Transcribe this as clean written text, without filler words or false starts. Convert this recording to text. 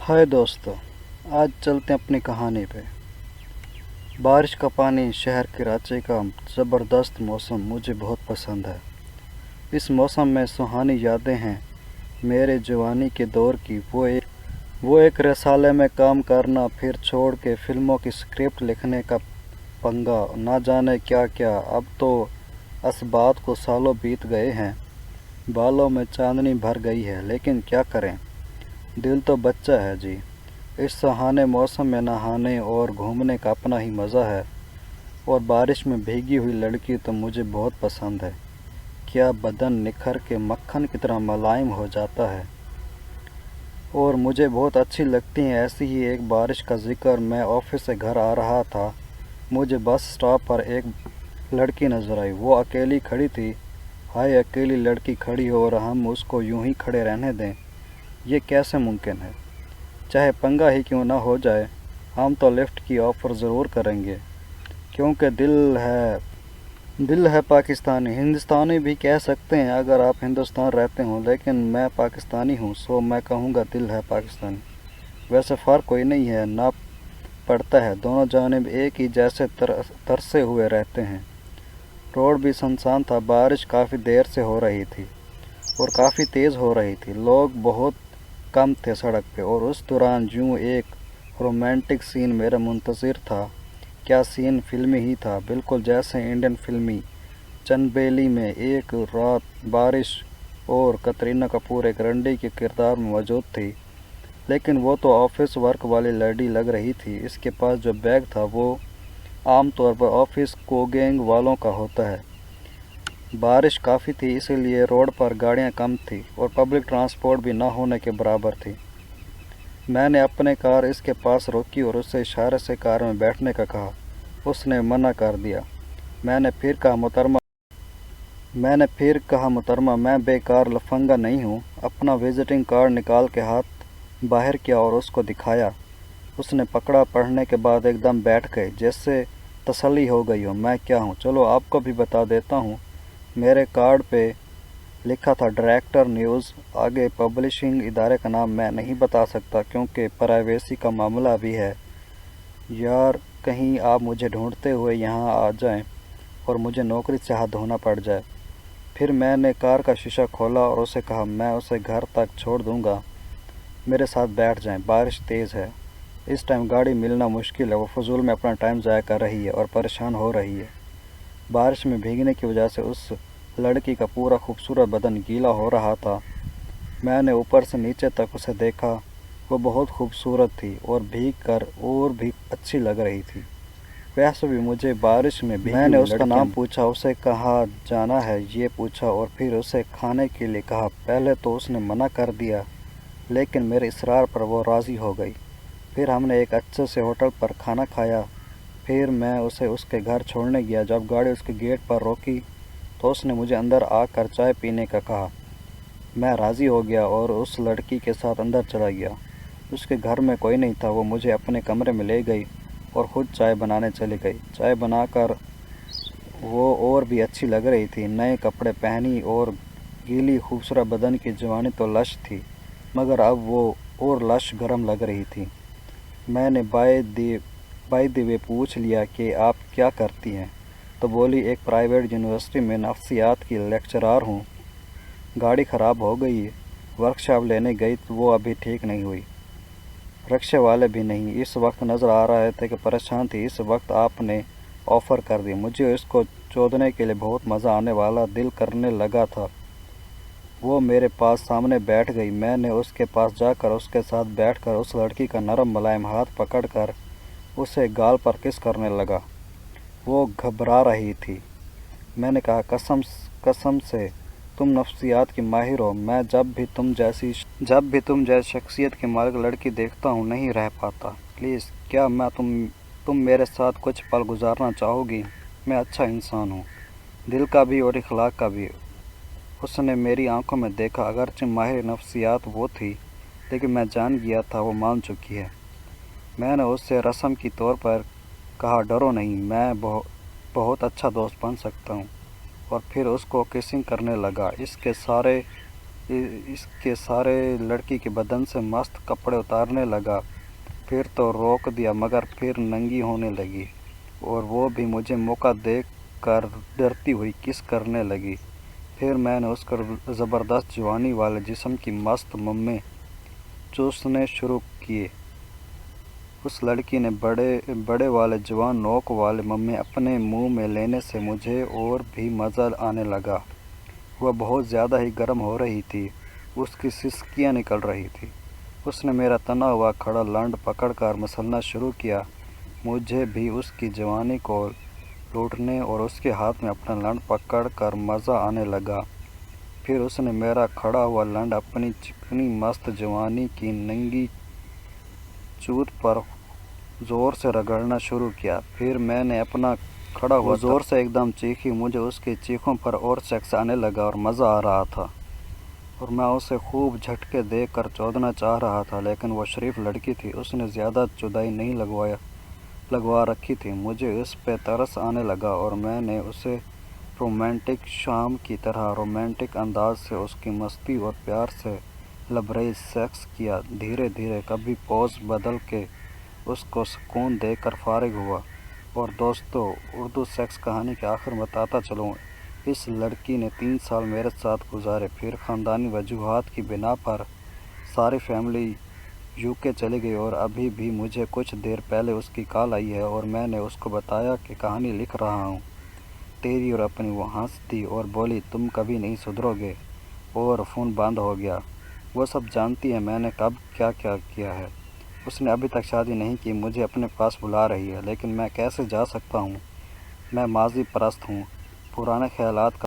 हाय दोस्तों, आज चलते हैं अपनी कहानी पे। बारिश का पानी, शहर कराची का ज़बरदस्त मौसम मुझे बहुत पसंद है। इस मौसम में सुहानी यादें हैं मेरे जवानी के दौर की। वो एक रसाले में काम करना, फिर छोड़ के फिल्मों की स्क्रिप्ट लिखने का पंगा, ना जाने क्या क्या। अब तो इस बात को सालों बीत गए हैं, बालों में चांदनी भर गई है, लेकिन क्या करें, दिल तो बच्चा है जी। इस सुहाने मौसम में नहाने और घूमने का अपना ही मज़ा है। और बारिश में भीगी हुई लड़की तो मुझे बहुत पसंद है। क्या बदन निखर के मक्खन की तरह मुलायम हो जाता है और मुझे बहुत अच्छी लगती हैं। ऐसी ही एक बारिश का जिक्र, मैं ऑफिस से घर आ रहा था। मुझे बस स्टॉप पर एक लड़की नज़र आई। वो अकेली खड़ी थी। हाय, अकेली लड़की खड़ी हो और हम उसको यूं ही खड़े रहने दें, ये कैसे मुमकिन है? चाहे पंगा ही क्यों ना हो जाए, हम तो लिफ्ट की ऑफ़र ज़रूर करेंगे, क्योंकि दिल है पाकिस्तानी। हिंदुस्तानी भी कह सकते हैं अगर आप हिंदुस्तान रहते हो, लेकिन मैं पाकिस्तानी हूँ, सो मैं कहूँगा दिल है पाकिस्तानी। वैसे फ़र्क कोई नहीं है, ना पड़ता है, दोनों जानिब एक ही जैसे तरसे हुए रहते हैं। रोड भी सुनसान था। बारिश काफ़ी देर से हो रही थी और काफ़ी तेज़ हो रही थी। लोग बहुत कम थे सड़क पे, और उस दौरान यूं एक रोमांटिक सीन मेरा मुंतज़िर था। क्या सीन! फिल्मी ही था, बिल्कुल जैसे इंडियन फिल्मी चन्बेली में। एक रात बारिश और कतरीना कपूर एक रंडी के किरदार में मौजूद थी, लेकिन वो तो ऑफिस वर्क वाली लड़ी लग रही थी। इसके पास जो बैग था वो आम तौर पर ऑफिस गोइंग वालों का होता है। बारिश काफ़ी थी, इसीलिए रोड पर गाड़ियाँ कम थी और पब्लिक ट्रांसपोर्ट भी ना होने के बराबर थी। मैंने अपने कार इसके पास रोकी और उससे इशारे से कार में बैठने का कहा। उसने मना कर दिया। मैंने फिर कहा मुहतरमा, मैं बेकार लफंगा नहीं हूँ। अपना विजिटिंग कार्ड निकाल के हाथ बाहर किया और उसको दिखाया। उसने पकड़ा। पढ़ने के बाद एकदम बैठ गए, जैसे तसल्ली हो गई हो। मैं क्या हूँ, चलो आपको भी बता देता हूँ। मेरे कार्ड पे लिखा था डायरेक्टर न्यूज़। आगे पब्लिशिंग इदारे का नाम मैं नहीं बता सकता, क्योंकि प्राइवेसी का मामला भी है। यार, कहीं आप मुझे ढूंढते हुए यहाँ आ जाएं और मुझे नौकरी से हाथ धोना पड़ जाए। फिर मैंने कार का शीशा खोला और उसे कहा, मैं उसे घर तक छोड़ दूँगा, मेरे साथ बैठ जाएं। बारिश तेज़ है, इस टाइम गाड़ी मिलना मुश्किल है। वो फजूल में अपना टाइम ज़ाया कर रही है और परेशान हो रही है। बारिश में भीगने की वजह से उस लड़की का पूरा खूबसूरत बदन गीला हो रहा था। मैंने ऊपर से नीचे तक उसे देखा। वो बहुत खूबसूरत थी और भीग कर और भी अच्छी लग रही थी। वैसे भी मुझे बारिश में भीगी मैंने उसका नाम पूछा, उसे कहाँ जाना है ये पूछा, और फिर उसे खाने के लिए कहा। पहले तो उसने मना कर दिया, लेकिन मेरे इसरार पर वो राज़ी हो गई। फिर हमने एक अच्छे से होटल पर खाना खाया। फिर मैं उसे उसके घर छोड़ने गया। जब गाड़ी उसके गेट पर रोकी तो उसने मुझे अंदर आकर चाय पीने का कहा। मैं राज़ी हो गया और उस लड़की के साथ अंदर चला गया। उसके घर में कोई नहीं था। वो मुझे अपने कमरे में ले गई और ख़ुद चाय बनाने चली गई। चाय बनाकर वो और भी अच्छी लग रही थी। नए कपड़े पहनी और गीली खूबसूरत बदन की जवानी तो लश थी, मगर अब वो और लश गरम लग रही थी। मैंने बाय द वे पूछ लिया कि आप क्या करती हैं, तो बोली, एक प्राइवेट यूनिवर्सिटी में नफ्सियात की लेक्चरार हूँ। गाड़ी ख़राब हो गई, वर्कशॉप लेने गई तो वो अभी ठीक नहीं हुई। रिक्शे वाले भी नहीं इस वक्त नज़र आ रहे थे कि परेशान थी। इस वक्त आपने ऑफ़र कर दी। मुझे इसको चोदने के लिए बहुत मज़ा आने वाला दिल करने लगा था। वो मेरे पास सामने बैठ गई। मैंने उसके पास जाकर उसके साथ बैठकर उस लड़की का नरम मुलायम हाथ पकड़कर उसे गाल पर किस करने लगा। वो घबरा रही थी। मैंने कहा, कसम से तुम नफ्सियात की माहिर हो। मैं जब भी तुम जैसी शख्सियत की मालिक लड़की देखता हूँ नहीं रह पाता। प्लीज़, क्या तुम मेरे साथ कुछ पल गुजारना चाहोगी? मैं अच्छा इंसान हूँ, दिल का भी और इखलाक का भी। उसने मेरी आंखों में देखा। अगरचे माहिर नफ्सियात वो थी, लेकिन मैं जान गया था वो मान चुकी है। मैंने उससे रस्म की तौर पर कहा, डरो नहीं, मैं बहुत अच्छा दोस्त बन सकता हूँ। और फिर उसको किसिंग करने लगा। इसके सारे اس کے سارے لڑکی کے بدن سے مست کپڑے اتارنے لگا۔ پھر تو روک دیا مگر پھر ننگی ہونے لگی اور وہ بھی مجھے موقع دیکھ کر ڈرتی ہوئی کس کرنے لگی۔ پھر میں نے اس کو زبردست جوانی والے جسم کی مست ممے چوسنے شروع کیے۔ اس لڑکی نے بڑے والے جوان نوک والے ممے اپنے منہ میں لینے سے مجھے اور بھی مزہ آنے لگا۔ وہ بہت زیادہ ہی گرم ہو رہی تھی، اس کی سسکیاں نکل رہی تھی۔ اس نے میرا تنا ہوا کھڑا لنڈ پکڑ کر مسلنا شروع کیا۔ مجھے بھی اس کی جوانی کو لوٹنے اور اس کے ہاتھ میں اپنا لنڈ پکڑ کر مزہ آنے لگا۔ پھر اس نے میرا کھڑا ہوا لنڈ اپنی چکنی مست جوانی کی ننگی چوت پر زور سے رگڑنا شروع کیا۔ پھر میں نے اپنا کھڑا ہوا زور سے ایک دم چیخی۔ مجھے اس کی چیخوں پر اور سیکس آنے لگا اور مزہ آ رہا تھا اور میں اسے خوب جھٹکے دے کر چودنا چاہ رہا تھا، لیکن وہ شریف لڑکی تھی، اس نے زیادہ چدائی نہیں لگوا رکھی تھی۔ مجھے اس پہ ترس آنے لگا اور میں نے اسے رومانٹک شام کی طرح رومانٹک انداز سے اس کی مستی اور پیار سے لبریز سیکس کیا۔ دھیرے دھیرے کبھی پوز بدل کے اس کو سکون دے کر فارغ ہوا۔ اور دوستو، اردو سیکس کہانی کے آخر میں بتاتا چلوں، اس لڑکی نے 3 سال میرے ساتھ گزارے۔ پھر خاندانی وجوہات کی بنا پر ساری فیملی UK چلی گئی اور ابھی بھی مجھے کچھ دیر پہلے اس کی کال آئی ہے اور میں نے اس کو بتایا کہ کہانی لکھ رہا ہوں تیری اور اپنی۔ وہ ہنس دی اور بولی تم کبھی نہیں سدھرو گے، اور فون بند ہو گیا۔ وہ سب جانتی ہے میں نے کب کیا کیا ہے۔ اس نے ابھی تک شادی نہیں کی، مجھے اپنے پاس بلا رہی ہے، لیکن میں کیسے جا سکتا ہوں؟ میں ماضی پرست ہوں، پرانے خیالات کا